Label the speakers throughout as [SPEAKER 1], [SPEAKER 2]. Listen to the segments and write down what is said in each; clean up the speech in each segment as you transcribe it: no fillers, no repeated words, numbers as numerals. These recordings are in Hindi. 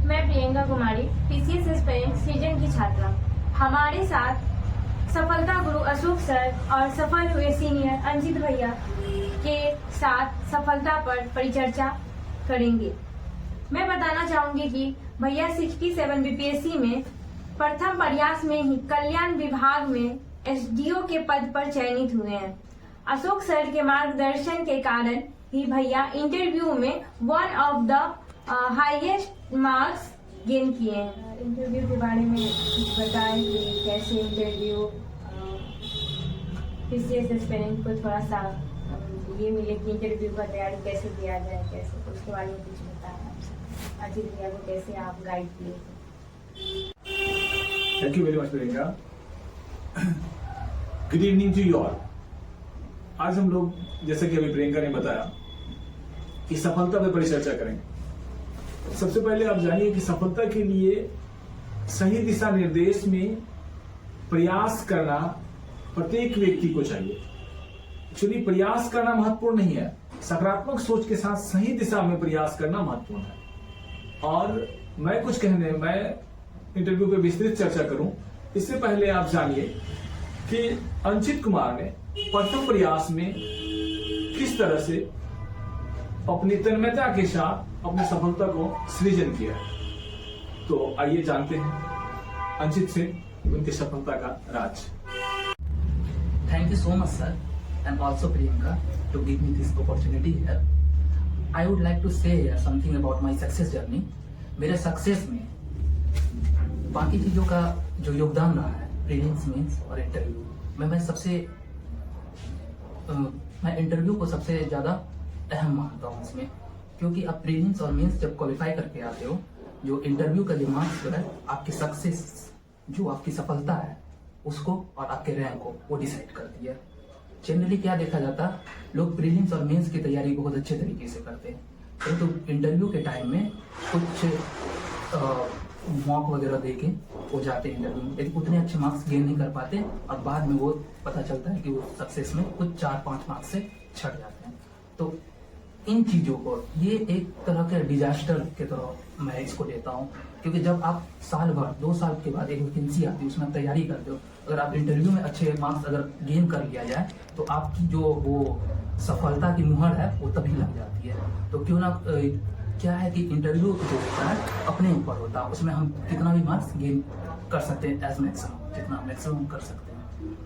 [SPEAKER 1] मैं Priyanka Kumari PCS aspirant season की छात्रा। हमारे साथ सफलता गुरु अशोक सर और सफल हुए सीनियर अंजित भैया के साथ सफलता पर परिचर्चा करेंगे। मैं बताना चाहूंगी कि भैया 67 बीपीएससी में प्रथम प्रयास में ही कल्याण विभाग में एसडीओ के पद पर चयनित हुए हैं। अशोक सर के मार्गदर्शन के कारण ही भैया इंटरव्यू में one of the highest marks gain किए हैं। इंटरव्यू के बारे में कुछ बताएं कि कैसे इंटरव्यू पीसीएस एस्पिरेंट को थोड़ा सा ये मिले कि इंटरव्यू का तैयारी कैसे किया जाए, कैसे, उसके बारे में कुछ बताएं। अजीत भैया को कैसे आप गाइड किए?
[SPEAKER 2] Thank you very much Priyanka. Good evening to you all. आज हम लोग जैसे कि अभी प्रियंका ने बताया कि सफलता पर परिचर्चा करेंगे। सबसे पहले आप जानिए कि सफलता के लिए सही दिशा निर्देश में प्रयास करना प्रत्येक व्यक्ति को चाहिए। एक्चुअली प्रयास करना महत्वपूर्ण नहीं है, सकारात्मक सोच के साथ सही दिशा में प्रयास करना महत्वपूर्ण है। और मैं इंटरव्यू पे विस्तृत चर्चा करूं, इससे पहले आप जानिए कि अंचित कुमार ने प्रथम प्रयास में किस तरह से अपनी तन्मयता के साथ अपनी सफलता को सृजन किया है। तो आइए जानते हैं अंचित से उनकी सफलता का राज।
[SPEAKER 3] Thank you so much, sir, and also Priyanka, to give me this opportunity here. I would like to say something about my success journey. मेरे सक्सेस में बाकी चीजों का जो योगदान रहा है, प्रीलिम्स, मेंस और इंटरव्यू में मैं इंटरव्यू को सबसे ज्यादा अहम मानता हूँ इसमें, क्योंकि आप प्रीलिम्स और मेंस जब क्वालिफाई करके आते हो, जो इंटरव्यू का जो मार्क्स जो है आपकी सक्सेस, जो आपकी सफलता है उसको और आपके रैंक को वो डिसाइड करती है। जनरली क्या देखा जाता है, लोग प्रीलिम्स और मेंस की तैयारी बहुत अच्छे तरीके से करते हैं, परंतु तो इंटरव्यू के टाइम में कुछ मॉक वगैरह देके वो जाते हैं इंटरव्यू में, लेकिन उतने अच्छे मार्क्स गेन नहीं कर पाते और बाद में वो पता चलता है कि वो सक्सेस में कुछ 4-5 मार्क्स से छट जाते हैं। तो इन चीजों को, ये एक तरह के डिजास्टर के तरह मैं इसको लेता हूँ, क्योंकि जब आप साल भर 2 साल के बाद एक वैकेंसी आती है, उसमें आप तैयारी करते हो, अगर आप इंटरव्यू में अच्छे मार्क्स अगर गेन कर लिया जाए तो आपकी जो वो सफलता की मुहर है वो तभी लग जाती है। तो क्यों ना, क्या है कि इंटरव्यू जो होता है अपने ऊपर होता है, उसमें हम कितना भी मार्क्स गेन कर सकते हैं, एज मैक्सिमम जितना मैक्सिमम कर सकते हैं।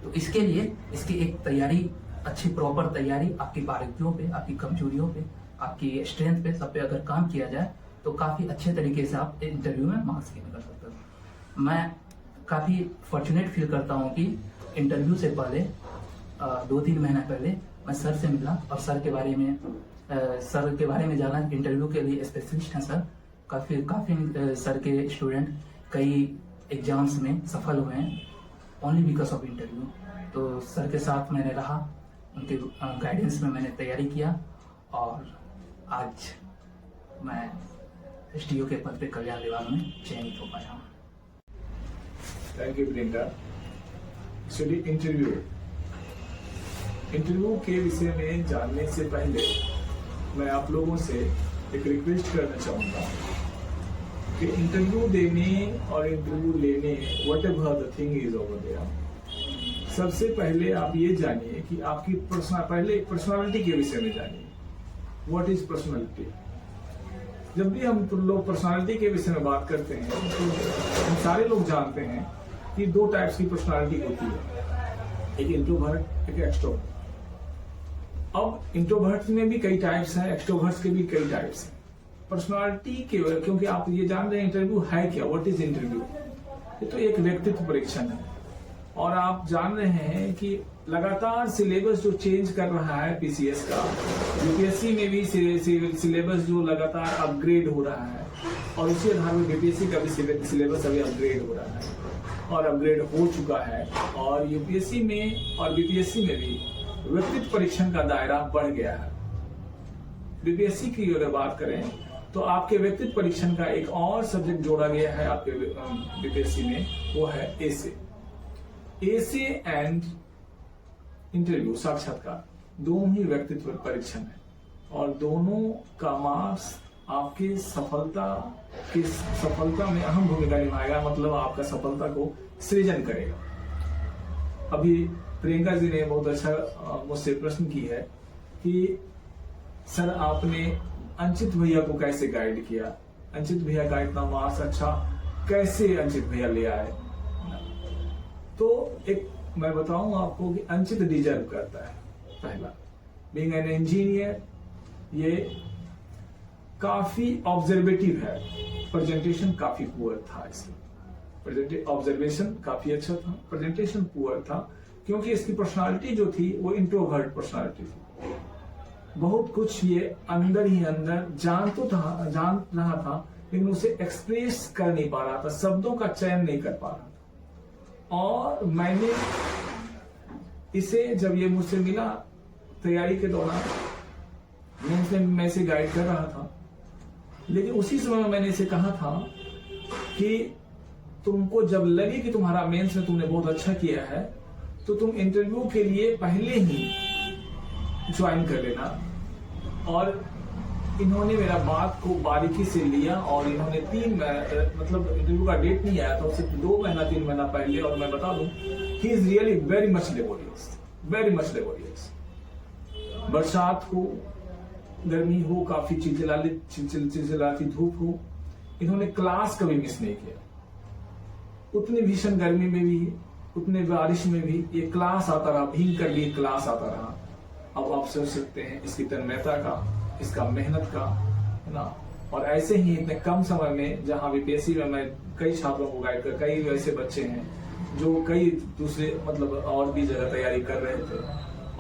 [SPEAKER 3] तो इसके लिए इसकी एक तैयारी, अच्छी प्रॉपर तैयारी, आपकी बारीकियों पे, आपकी कमजोरियों पे, आपकी स्ट्रेंथ पे, सब पे अगर काम किया जाए तो काफी अच्छे तरीके से आप इंटरव्यू में मार्क्स गेन कर सकते हो। मैं काफी फॉर्चुनेट फील करता हूँ कि इंटरव्यू से पहले 2-3 महीना पहले मैं सर से मिला और सर के बारे में जाना। इंटरव्यू के लिए स्पेशलिस्ट हैं सर, काफी सर के स्टूडेंट कई एग्जाम्स में सफल हुए हैं ओनली बिकॉज ऑफ इंटरव्यू। तो सर के साथ मैंने रहा, उनके गाइडेंस में मैंने तैयारी किया और आज मैं एसडीओ के पद पे कल्याण विभाग में चयनित हो पाया हूँ।
[SPEAKER 2] Thank you Priyanka. Actually interview के विषय में जानने से पहले मैं आप लोगों से एक रिक्वेस्ट करना चाहूंगा कि इंटरव्यू देने और इंटरव्यू लेने, whatever the thing is over there, सबसे पहले आप ये जानिए कि आपकी पहले पर्सनालिटी के विषय में जानिए। What is personality? जब भी हम लोग पर्सनालिटी के विषय में बात करते हैं तो हम सारे लोग जानते हैं कि 2 टाइप्स की पर्सनालिटी होती है, एक इंट्रोवर्ट, एक एक्सट्रोवर्ट। अब इंट्रोवर्ट्स में भी कई टाइप्स हैं, एक्सट्रोवर्ट्स के भी कई टाइप्स हैं। पर्सनालिटी के, क्योंकि आप ये जान रहे हैं इंटरव्यू है क्या, व्हाट इज इंटरव्यू? ये तो एक व्यक्तित्व परीक्षण है और आप जान रहे हैं कि लगातार सिलेबस जो चेंज कर रहा है पीसीएस का, यूपीएससी में भी सिलेबस जो लगातार अपग्रेड हो रहा है और उसी आधार में बीपीएससी का भी सिलेबस अभी अपग्रेड हो रहा है और अपग्रेड हो चुका है। और यूपीएससी में और बीपीएससी में भी व्यक्तित्व परीक्षण का दायरा बढ़ गया है। बीपीएससी की अगर बात करें तो आपके व्यक्तित्व परीक्षण का एक और सब्जेक्ट जोड़ा गया है आपके बीपीएससी में, वो है एसे एंड इंटरव्यू, साक्षात्कार। दोनों ही व्यक्तित्व परीक्षण है और दोनों का मार्क्स आपकी सफलता में अहम भूमिका निभाएगा, मतलब आपका सफलता को सृजन करेगा। अभी प्रियंका जी ने बहुत अच्छा मुझसे प्रश्न की है कि सर आपने अंचित भैया को कैसे गाइड किया, अंचित भैया का इतना मार्क्स अच्छा कैसे अंचित भैया ले आए। तो एक मैं बताऊं आपको कि अंचित डिजर्व करता है। पहला, बीइंग एन इंजीनियर, ये काफी ऑब्जर्वेटिव है, प्रेजेंटेशन काफी पुअर था इसमें, ऑब्जर्वेशन काफी अच्छा था, प्रेजेंटेशन पुअर था, क्योंकि इसकी पर्सनालिटी जो थी वो इंट्रोवर्ट पर्सनालिटी थी। बहुत कुछ ये अंदर ही अंदर जान रहा था, लेकिन उसे एक्सप्रेस कर नहीं पा रहा था, शब्दों का चयन नहीं कर पा रहा था। और मैंने इसे जब ये मुझसे मिला तैयारी के दौरान, मैं इसे गाइड कर रहा था, लेकिन उसी समय मैंने इसे कहा था कि तुमको जब लगे कि तुम्हारा मेंस में तुमने बहुत अच्छा किया है, तो तुम इंटरव्यू के लिए पहले ही ज्वाइन कर लेना। और इन्होंने मेरा बात को बारीकी से लिया और इन्होंने मतलब इंटरव्यू का डेट नहीं आया था, उससे 2 महीना 3 महीना पहले, और मैं बता दूं he is really very much laborious. बरसात हो, गर्मी हो, काफी चिलचिलाती धूप हो, इन्होंने क्लास कभी मिस नहीं किया। उतनी भीषण गर्मी में भी, उतने बारिश में भी ये क्लास आता रहा, भीग कर भी क्लास आता रहा। अब आप सोच सकते हैं इसकी तन्मयता का, इसका मेहनत का, है ना। और ऐसे ही इतने कम समय में, जहां बीपीएससी में मैं कई छात्रों को गाइड कर, कई ऐसे बच्चे हैं जो कई दूसरे मतलब और भी जगह तैयारी कर रहे थे,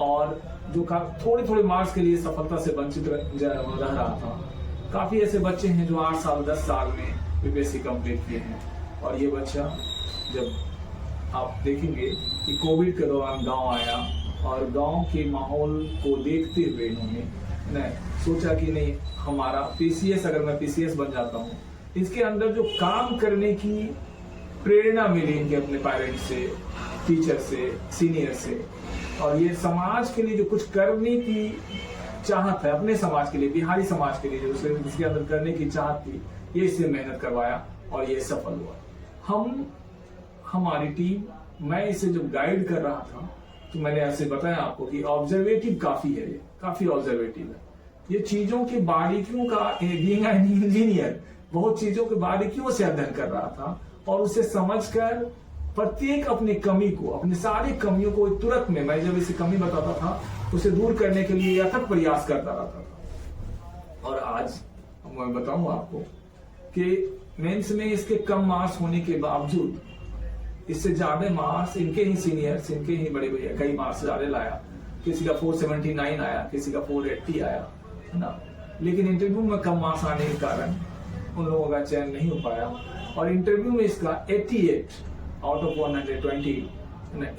[SPEAKER 2] और जो थोड़े मार्क्स के लिए सफलता से वंचित रह रहा था। काफी ऐसे बच्चे हैं जो 8 साल 10 साल में बीपीएससी कंप्लीट किए हैं। और ये बच्चा, जब आप देखेंगे कि कोविड के दौरान गांव आया, और गांव के माहौल को देखते हुए इन्होंने सोचा कि नहीं, हमारा पीसीएस, अगर मैं पीसीएस बन जाता हूँ, इसके अंदर जो काम करने की प्रेरणा मिली इनके अपने पेरेंट्स से, टीचर से, सीनियर से, और ये समाज के लिए जो कुछ करने की चाहत है, अपने समाज के लिए, बिहारी समाज के लिए जो इसके अंदर करने की चाहत थी, ये इससे मेहनत करवाया और ये सफल हुआ। हमारी टीम, मैं इसे जब गाइड कर रहा था, तो मैंने ऐसे बताया आपको कि ऑब्जर्वेटिव काफी है, ये काफी ऑब्जर्वेटिव है। ये चीजों की बारीकियों का, बीइंग एन इंजीनियर, बहुत चीजों की बारीकियों से अध्ययन कर रहा था, और उसे समझकर प्रत्येक अपनी कमी को, अपनी सारी कमियों को तुरंत में, मैं जब इसे कमी बताता था, उसे दूर करने के लिए अथक प्रयास करता रहता था। और आज मैं बताऊं आपको कि मेंस में इसके कम मार्क्स होने के बावजूद, इससे ज्यादा मार्क्स इनके ही सीनियर्स, इनके ही बड़े भैया कई मार्क्स ज्यादा लाया। किसी का 479 आया, किसी का 480 आया, है ना। लेकिन इंटरव्यू में कम मार्क्स आने के कारण उन लोगों का चयन नहीं हो पाया, और इंटरव्यू में इसका 88 out of 120,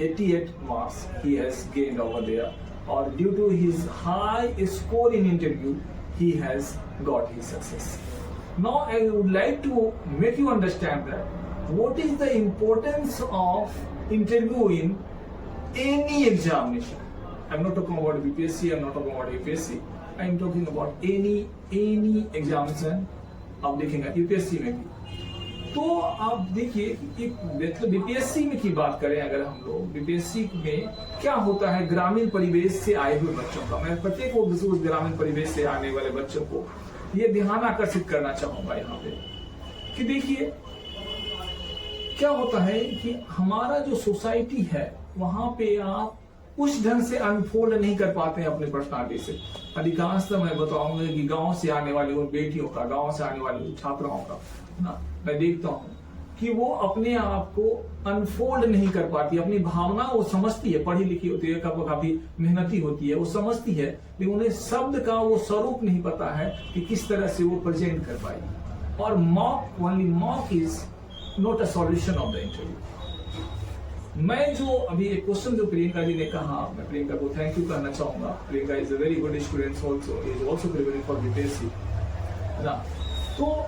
[SPEAKER 2] 88 marks he has gained over there, or due to his high score in interview, he has got his success. Now I would like to make you understand that what is the importance of interview in any examination. I'm not talking about BPSC, I'm not talking about UPSC, I'm talking about any examination. आप देखेंगे यूपीएससी में भी, तो आप देखिए मतलब बीपीएससी में की बात करें, अगर हम लोग बीपीएससी में क्या होता है, ग्रामीण परिवेश से आए हुए बच्चों का, मैं प्रत्येक उस ग्रामीण परिवेश से आने वाले बच्चों को ये ध्यान आकर्षित करना चाहूंगा यहाँ पे कि देखिए क्या होता है कि हमारा जो सोसाइटी है, वहां पे आप उस ढंग से अनफोल्ड नहीं कर पाते हैं अपने पर्सनालिटी से। अधिकांशतः मैं बताऊंगा कि गांव से आने वाली उन बेटियों का, गांव से आने वाली छात्राओं का ना, मैं देखता हूं कि वो अपने आप को अनफोल्ड नहीं कर पाती, अपनी भावना वो समझती है, पढ़ी लिखी होती है, काफी मेहनती होती है, वो समझती है, लेकिन उन्हें शब्द का वो स्वरूप नहीं पता है कि किस तरह से वो प्रेजेंट कर पाएगी। और mock is not a solution of the interview. मैं जो अभी एक क्वेश्चन जो प्रियंका जी ने कहा, मैं प्रियंका को थैंक यू करना चाहूंगा। Priyanka is a very good student, also is also preparing for BPSC, है ना। तो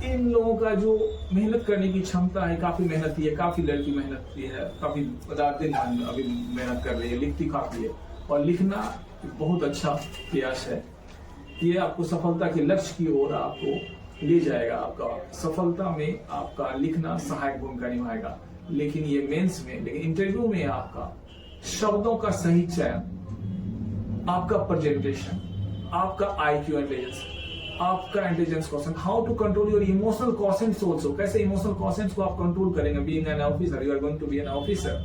[SPEAKER 2] इन लोगों का जो मेहनत करने की क्षमता है, काफी मेहनती है, काफी लड़की मेहनती है, काफी रात दिन अभी मेहनत कर रही है, लिखती काफी है, और लिखना बहुत अच्छा प्रयास है। ये आपको सफलता के लक्ष्य की ओर आपको ले जाएगा। आपका सफलता में आपका लिखना सहायक भूमिका निभाएगा, लेकिन ये मेंस में, लेकिन इंटरव्यू में आपका शब्दों का सही चयन, आपका प्रेजेंटेशन, आपका IQ इंटेलिजेंस, आपका intelligence question, how to control your emotional questions also, कैसे इमोशनल क्वेश्चंस को आप कंट्रोल करेंगे। Being an officer, you are going to be an officer,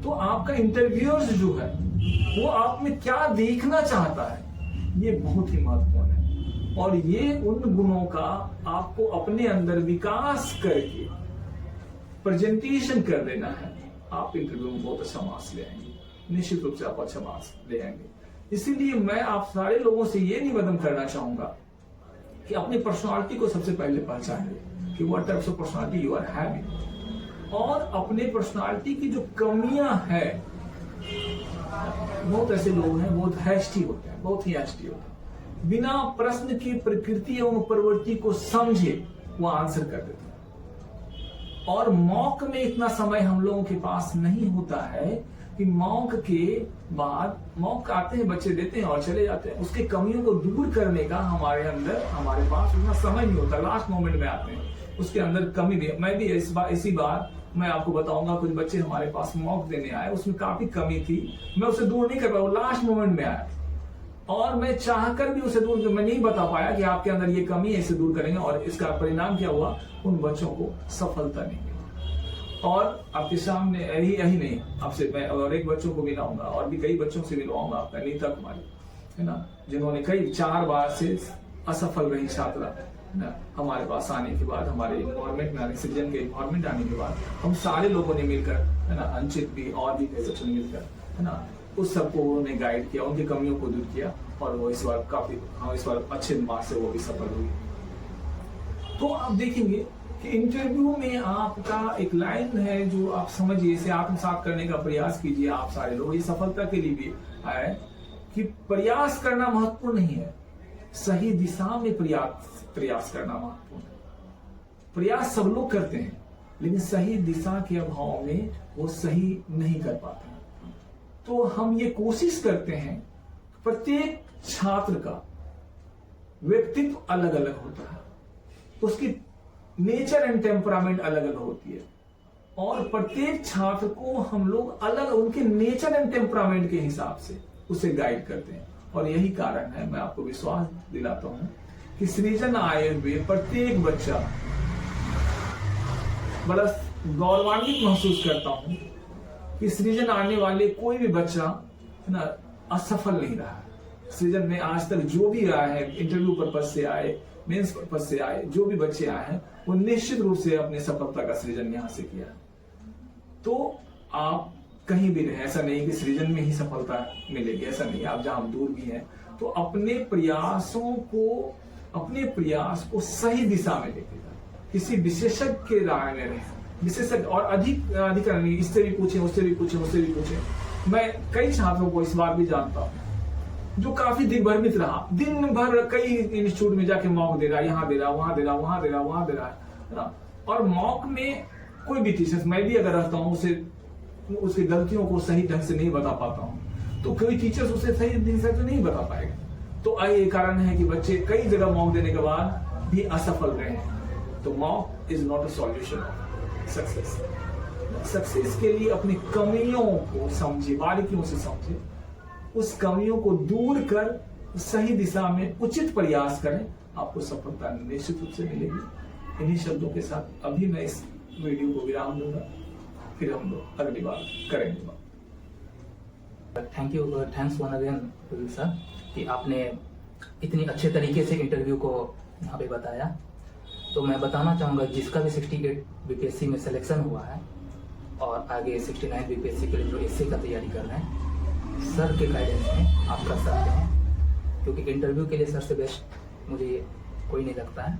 [SPEAKER 2] तो आपका इंटरव्यूअर्स जो है वो आप में क्या देखना चाहता है, ये बहुत ही महत्वपूर्ण है। और ये उन गुणों का आपको अपने अंदर विकास करके प्रेजेंटेशन कर देना है। आप इंटरव्यू में बहुत अच्छा मार्क्स ले आएंगे, निश्चित रूप से आप अच्छा मार्क्स ले आएंगे। इसीलिए मैं आप सारे लोगों से ये निवेदन करना चाहूंगा कि अपनी पर्सनालिटी को सबसे पहले पहचानिए कि what types of personality you are having, और अपने पर्सनालिटी की जो कमियां हैं, बहुत ऐसे लोग हैं बहुत हैस्टी होते हैं, बहुत ही हैस्टी होते हैं, बिना प्रश्न की प्रकृति एवं प्रवृत्ति को समझे वो आंसर कर देते हैं। और मॉक में इतना समय हम लोगों के पास नहीं होता है कि मॉक के बाद, मॉक आते हैं बच्चे देते हैं और चले जाते हैं, उसके कमियों को दूर करने का हमारे अंदर, हमारे पास उतना समय नहीं होता, लास्ट मोमेंट में आते हैं, उसके अंदर कमी भी। मैं भी इसी बार मैं आपको बताऊंगा, कुछ बच्चे हमारे पास मॉक देने आए, उसमें काफी कमी थी, मैं उसे दूर नहीं कर पाया, वो लास्ट मोमेंट में आया, और मैं चाहकर भी उसे दूर, मैं नहीं बता पाया कि आपके अंदर ये कमी है, इसे दूर करेंगे, और इसका परिणाम क्या हुआ, उन बच्चों को सफलता नहीं मिली। और आपके सामने यही नहीं, आपसे मैं और एक बच्चों को मिलाऊंगा, और भी कई बच्चों से मिलवाऊंगा, आपका नीता कुमारी है ना, जिन्होंने कई 4 बार से असफल रही छात्रा ना, हमारे पास आने के बाद, हमारे इन्वायरमेंट में आने, सृजन के इन्वायरमेंट आने के बाद, हम सारे लोगों ने मिलकर, है ना, अंचित भी और भी कई बच्चों ने मिलकर, है ना, उस सबको उन्होंने गाइड किया, उनकी कमियों को दूर किया, और वो इस बार काफी, इस बार अच्छे मार्क्स से वो भी सफल हुई। तो आप देखेंगे कि इंटरव्यू में आपका एक लाइन है जो आप समझिए, इसे आत्मसात करने का प्रयास कीजिए आप सारे लोग। ये सफलता के लिए भी है कि प्रयास करना महत्वपूर्ण नहीं है, सही दिशा में प्रयास करना महत्वपूर्ण है। प्रयास सब लोग करते हैं, लेकिन सही दिशा के अभाव में वो सही नहीं कर पाते। तो हम ये कोशिश करते हैं, प्रत्येक छात्र का व्यक्तित्व अलग अलग होता है, उसकी नेचर एंड टेम्परामेंट अलग अलग होती है, और प्रत्येक छात्र को हम लोग अलग उनके नेचर एंड टेम्परामेंट के हिसाब से उसे गाइड करते हैं। और यही कारण है, मैं आपको विश्वास दिलाता हूं कि सृजन आए हुए प्रत्येक बच्चा, बड़ा गौरवान्वित महसूस करता हूं कि सृजन आने वाले कोई भी बच्चा है ना असफल नहीं रहा है। सृजन में आज तक जो भी रहा है, इंटरव्यू पर्पज से आए, मेंस पर्पज से आए, जो भी बच्चे आए हैं, वो निश्चित रूप से अपने सफलता का सृजन यहां से किया है। तो आप कहीं भी रहे, ऐसा नहीं कि सृजन में ही सफलता मिलेगी, ऐसा नहीं। आप जहां दूर भी हैं, तो अपने प्रयास को सही दिशा में लेके जाए, किसी विशेषज्ञ के राय में रहे, विशेषज्ञ, और अधिकरण नहीं, इससे भी पूछे, उससे भी पूछे, उससे भी पूछे। मैं कई छात्रों को इस बात भी जानता हूं जो काफी दिग्भ्रमित रहा, दिन भर कई इंस्टीट्यूट में जाके मॉक दे रहा, यहाँ दे रहा, वहां दे रहा, वहां दे रहा, वहां दे रहा है ना। और मॉक में कोई भी टीचर्स, मैं भी अगर रहता हूँ, उसकी गलतियों को सही ढंग से नहीं बता पाता हूँ, तो कोई टीचर्स उसे सही ढंग से तो नहीं बता पाएगा। तो यही कारण है कि बच्चे कई जगह मॉक देने के बाद भी असफल रहे हैं। तो mock is not a solution of success. Success के लिए अपनी कमियों को समझे, बारीकियों से समझे, उस कमियों को दूर कर सही दिशा में उचित प्रयास करें, आपको सफलता निश्चित रूप से मिलेगी। इन्हीं शब्दों के साथ अभी मैं इस वीडियो को विराम दूंगा, फिर हम लोग अगली बार करेंगे।
[SPEAKER 3] थैंक्स वन अगेन सर कि आपने इतनी अच्छे तरीके से इंटरव्यू को यहाँ पे बताया। तो मैं बताना चाहूँगा, जिसका भी 68 बीपीएससी में सिलेक्शन हुआ है और आगे 69 बीपीएससी के लिए जो एसए का तैयारी कर रहे हैं, सर के गाइडेंस में आपका साथ है, क्योंकि इंटरव्यू के लिए सर से बेस्ट मुझे कोई नहीं लगता है।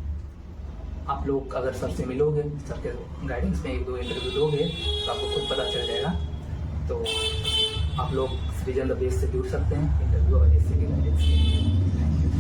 [SPEAKER 3] आप लोग अगर सर से मिलोगे, सर के गाइडेंस में 1-2 इंटरव्यू दोगे, तो आपको खुद पता चल जाएगा। तो आप लोग सृजन द बेस से जुड़ सकते हैं इंटरव्यू और एसए के गाइडेंस के लिए। Thank you.